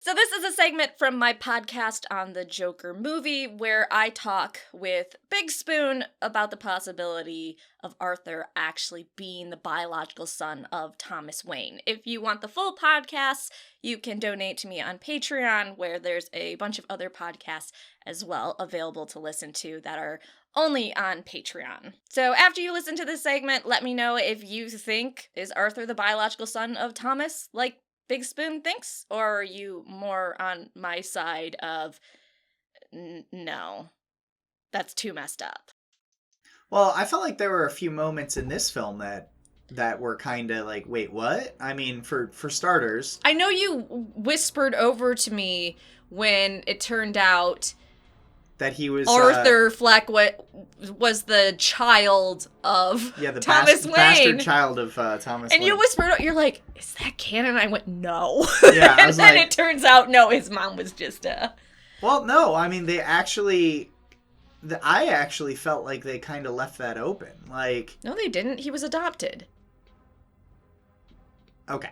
So this is a segment from my podcast on the Joker movie where I talk with Big Spoon about the possibility of Arthur actually being the biological son of Thomas Wayne. If you want the full podcast, you can donate to me on Patreon, where there's a bunch of other podcasts as well available to listen to that are only on Patreon. So after you listen to this segment, let me know if you think, is Arthur the biological son of Thomas, like Big Spoon thinks, or are you more on my side of no, that's too messed up? Well, I felt like there were a few moments in this film that were kind of like, wait, what? I mean, for starters, I know you whispered over to me when it turned out that he was Arthur Fleck was the child of Thomas Wayne. Bastard child of Thomas Wayne. And you whispered, you're like, is that canon? I went, no. Yeah, and then it turns out, no, his mom was just a... Well, no, I mean, I actually felt like they kind of left that open. Like... No, they didn't. He was adopted. Okay.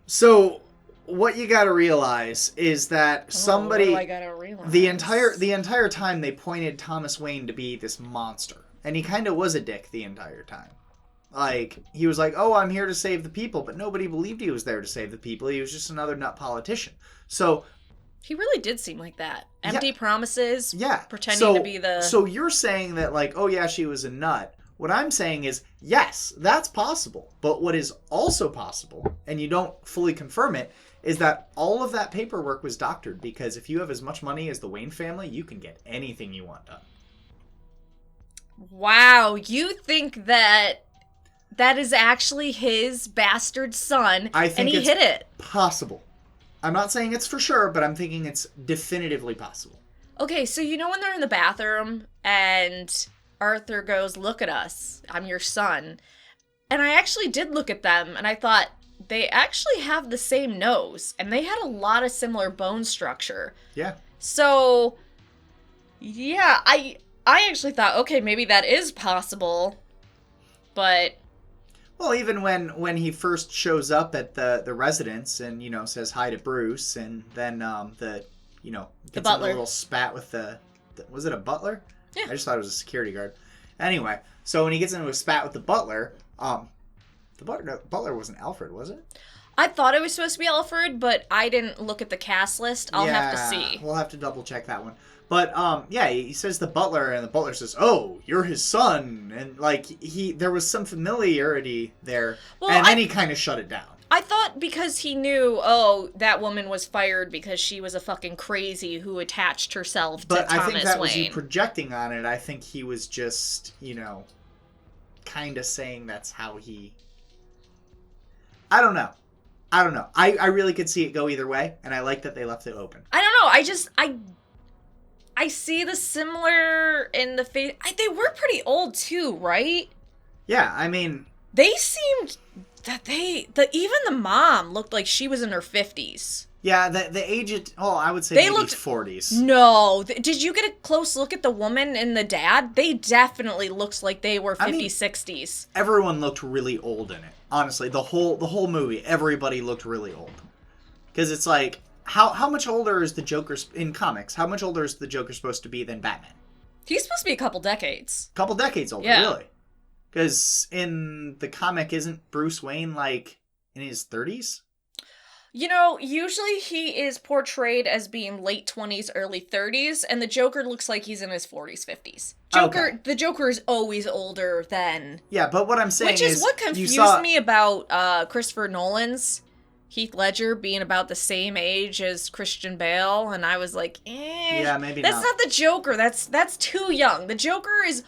So... What you gotta realize is that somebody... What do I gotta realize? The entire time they pointed Thomas Wayne to be this monster. And he kind of was a dick the entire time. Like, he was like, oh, I'm here to save the people. But nobody believed he was there to save the people. He was just another nut politician. So... He really did seem like that. Empty promises. Yeah. Pretending to be the... So you're saying that, like, oh yeah, she was a nut. What I'm saying is, yes, that's possible. But what is also possible, and you don't fully confirm it, is that all of that paperwork was doctored, because if you have as much money as the Wayne family, you can get anything you want done. Wow, you think that is actually his bastard son, and he hid it? Possible. I'm not saying it's for sure, but I'm thinking it's definitively possible. Okay, so you know when they're in the bathroom, and Arthur goes, look at us, I'm your son. And I actually did look at them, and I thought, they actually have the same nose, and they had a lot of similar bone structure. Yeah. So, yeah, I actually thought, okay, maybe that is possible, but... Well, even when he first shows up at the residence and, you know, says hi to Bruce, and then, gets in a little spat with the... Was it a butler? Yeah. I just thought it was a security guard. Anyway, so when he gets into a spat with the butler, the butler wasn't Alfred, was it? I thought it was supposed to be Alfred, but I didn't look at the cast list. I'll have to see. We'll have to double check that one. But, he says the butler, and the butler says, oh, you're his son. And, like, there was some familiarity there. Well, and then he kind of shut it down. I thought because he knew, that woman was fired because she was a fucking crazy who attached herself to Thomas Wayne. But I think that was you projecting on it. I think he was just, kind of saying that's how he... I don't know. I really could see it go either way, and I like that they left it open. I don't know. I see the similar in the face. They were pretty old too, right? Yeah, I mean... They seemed that even the mom looked like she was in her 50s. Yeah, the aged... Oh, I would say maybe 40s. No. Did you get a close look at the woman and the dad? They definitely looked like they were 50s, 60s. Everyone looked really old in it. Honestly, the whole movie, everybody looked really old. Because it's like, how much older is the Joker... In comics, how much older is the Joker supposed to be than Batman? He's supposed to be a couple decades. Couple decades older, yeah. Really? Because in the comic, isn't Bruce Wayne, like, in his 30s? Usually he is portrayed as being late 20s, early 30s, and the Joker looks like he's in his 40s, 50s. The Joker is always older than... Yeah, but what I'm saying is... Which is what confused me about Christopher Nolan's Heath Ledger being about the same age as Christian Bale, and I was like, yeah, maybe that's not the Joker. That's too young. The Joker is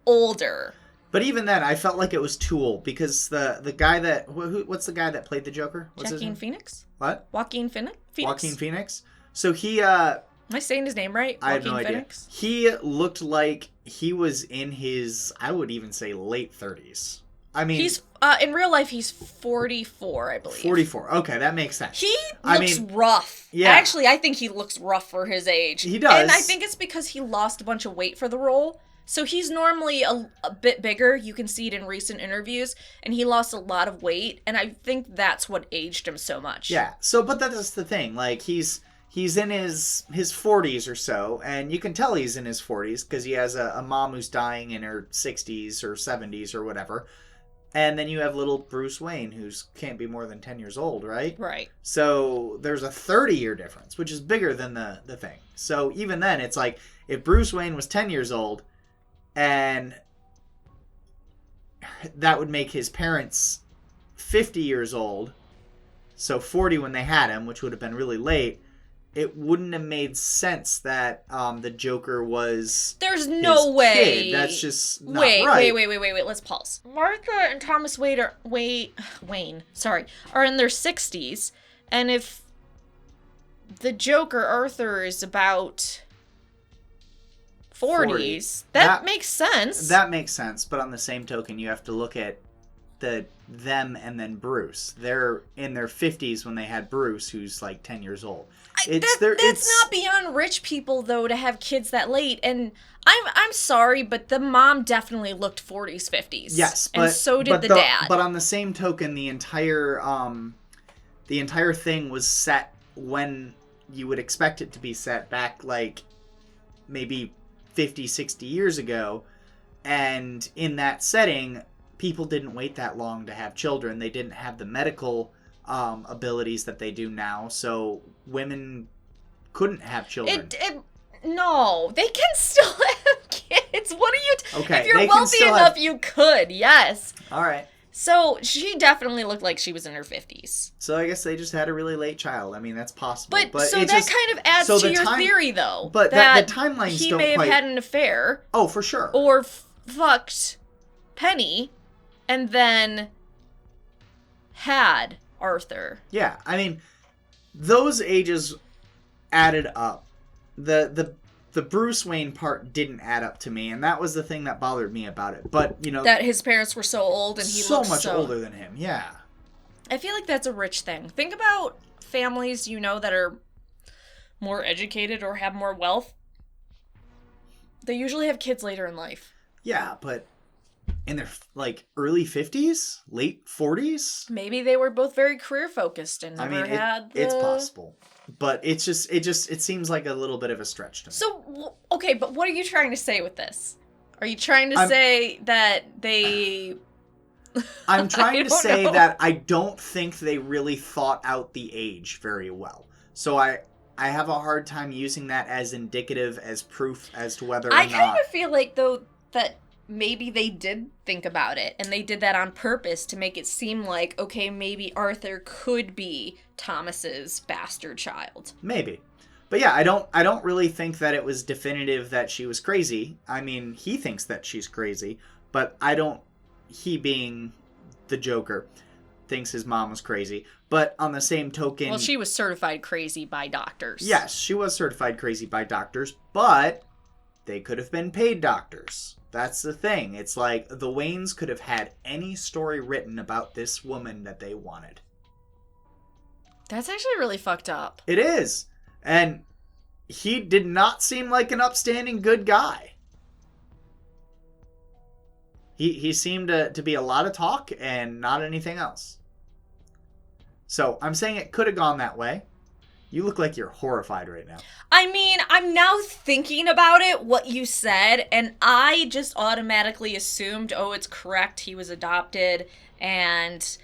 older. But even then, I felt like it was too old, because the guy that... what's the guy that played the Joker? Joaquin Phoenix? What? Joaquin Phoenix? Joaquin Phoenix? So he... Am I saying his name right? I have no idea. He looked like he was in his, I would even say, late 30s. I mean... He's... in real life, he's 44, I believe. 44. Okay, that makes sense. He looks rough. Yeah. Actually, I think he looks rough for his age. He does. And I think it's because he lost a bunch of weight for the role. So he's normally a bit bigger. You can see it in recent interviews. And he lost a lot of weight. And I think that's what aged him so much. Yeah. So, but that's the thing. Like, he's in his 40s or so. And you can tell he's in his 40s because he has a mom who's dying in her 60s or 70s or whatever. And then you have little Bruce Wayne, who can't be more than 10 years old, right? Right. So there's a 30-year difference, which is bigger than the thing. So even then, it's like, if Bruce Wayne was 10 years old, and that would make his parents 50 years old, so 40 when they had him, which would have been really late, it wouldn't have made sense that the Joker was There's no his way. kid. That's just not right. Wait. Let's pause. Martha and Thomas Wayne are in their 60s, and if the Joker Arthur is about 40s, that makes sense. That makes sense, but on the same token, you have to look at them and then Bruce. They're in their 50s when they had Bruce, who's like 10 years old. That's not beyond rich people, though, to have kids that late. And I'm sorry, but the mom definitely looked 40s, 50s. Yes, and so did the dad. But on the same token, the entire thing was set when you would expect it to be set back, like maybe 50, 60 years ago. And in that setting, people didn't wait that long to have children. They didn't have the medical abilities that they do now, so women couldn't have children. No, they can still have kids. What are you... Okay, if you're wealthy enough, you could, yes. All right. So she definitely looked like she was in her 50s. So I guess they just had a really late child. I mean, that's possible. But so that kind of adds to your theory, though. But that the timelines he don't may quite... have had an affair. Oh, for sure. Or fucked Penny and then had Arthur. Yeah, I mean, those ages added up. The Bruce Wayne part didn't add up to me, and that was the thing that bothered me about it. But, you know... That his parents were so old and he looked so much older than him, yeah. I feel like that's a rich thing. Think about families, that are more educated or have more wealth. They usually have kids later in life. Yeah, but in their, early 50s? Late 40s? Maybe they were both very career-focused and never had It's possible. But it seems like a little bit of a stretch to me. So, okay, but what are you trying to say with this? Are you trying to say that they... I'm trying to say that I don't think they really thought out the age very well. So I have a hard time using that as indicative, as proof as to whether or not... I kind of feel like, though, that maybe they did think about it, and they did that on purpose to make it seem like, okay, maybe Arthur could be Thomas's bastard child. Maybe. But yeah, I don't really think that it was definitive that she was crazy. I mean, he thinks that she's crazy, but he being the Joker thinks his mom was crazy. But on the same token... Well, she was certified crazy by doctors. Yes, she was certified crazy by doctors, but they could have been paid doctors. That's the thing. It's like the Waynes could have had any story written about this woman that they wanted. That's actually really fucked up. It is. And he did not seem like an upstanding good guy. He seemed to be a lot of talk and not anything else. So I'm saying it could have gone that way. You look like you're horrified right now. I mean, I'm now thinking about it, what you said, and I just automatically assumed, oh, it's correct, he was adopted, and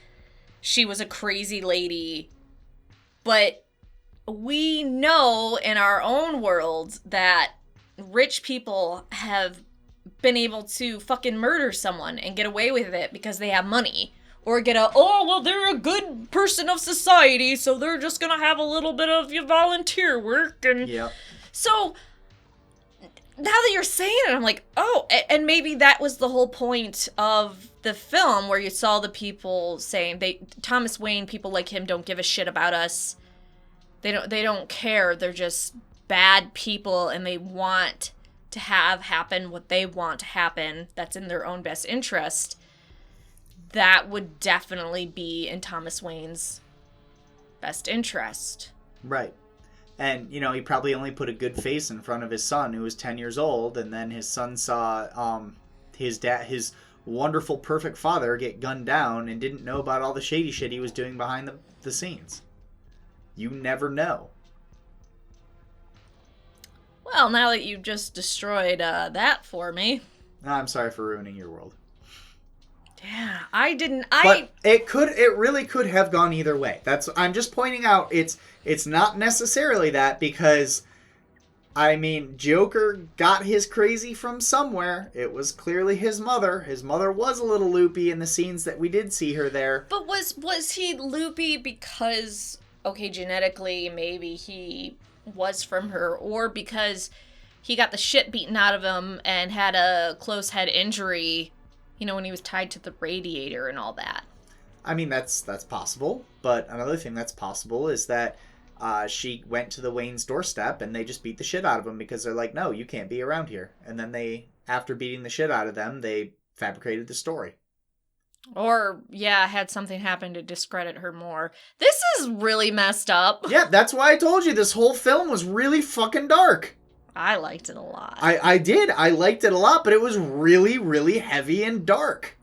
she was a crazy lady. But we know in our own world that rich people have been able to fucking murder someone and get away with it because they have money. Or get they're a good person of society, so they're just gonna have a little bit of your volunteer work. And yep. So, now that you're saying it, I'm like, oh, and maybe that was the whole point of the film, where you saw the people saying, Thomas Wayne, people like him don't give a shit about us. They don't care, they're just bad people, and they want to have happen what they want to happen, that's in their own best interest. That would definitely be in Thomas Wayne's best interest. Right. And, you know, he probably only put a good face in front of his son, who was 10 years old, and then his son saw his wonderful, perfect father get gunned down and didn't know about all the shady shit he was doing behind the scenes. You never know. Well, now that you just destroyed that for me. I'm sorry for ruining your world. Yeah, I didn't. But it really could have gone either way. I'm just pointing out it's not necessarily that, because I mean, Joker got his crazy from somewhere. It was clearly his mother. His mother was a little loopy in the scenes that we did see her there. But was he loopy because, okay, genetically maybe he was from her, or because he got the shit beaten out of him and had a close head injury, you know, when he was tied to the radiator and all that? I mean, that's possible. But another thing that's possible is that she went to the Wayne's doorstep and they just beat the shit out of him because they're like, no, you can't be around here. And then after beating the shit out of them, they fabricated the story. Or, yeah, had something happen to discredit her more. This is really messed up. Yeah, that's why I told you this whole film was really fucking dark. I liked it a lot. I did. I liked it a lot, but it was really, really heavy and dark.